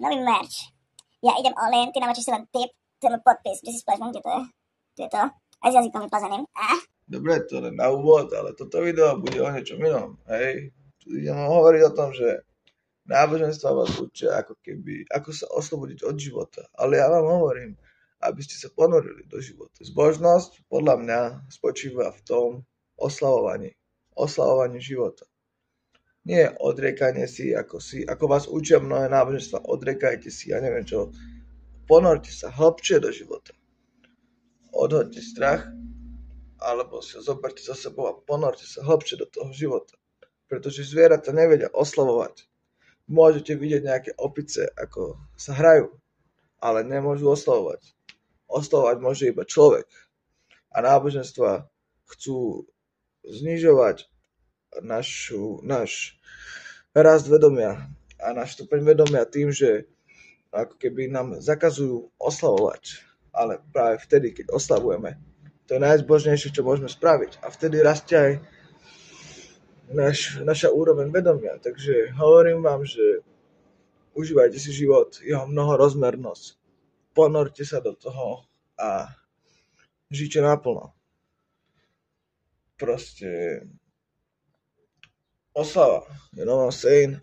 nový merch. Ja idem all in, ty namočíš si len tip, to je môj podpis, kde si splaš, kde to je? Tu je to. Aj s jazykom vyplazeným. Dobre, to len na úvod, ale toto video bude o niečom inom, hej. Tu idem hovoriť o tom, že náboženstva vás učia ako sa oslobodiť od života. Ale ja vám hovorím, aby ste sa ponorili do života. Zbožnosť podľa mňa spočíva v tom oslavovaní života. Nie odriekanie si, ako vás učia mnohé náboženstva, odriekajte si, ja neviem čo. Ponorte sa hlbšie do života. Odhoďte strach, alebo sa zoberte za sebou a ponorte sa hlbšie do toho života. Pretože zvieratá nevedia oslavovať. Môžete vidieť nejaké opice, ako sa hrajú, ale nemôžu oslavovať. Oslavovať môže iba človek. A náboženstva chcú znižovať náš rast vedomia a náš stupeň vedomia tým, že ako keby nám zakazujú oslavovať. Ale práve vtedy, keď oslavujeme, to je najzbožnejšie, čo môžeme spraviť. A vtedy rastie aj naša úroveň vedomia. Takže hovorím vám, že užívajte si život, jeho mnohorozmernosť. Ponorte sa do toho a žite naplno. Proste oslava, you know what I'm saying?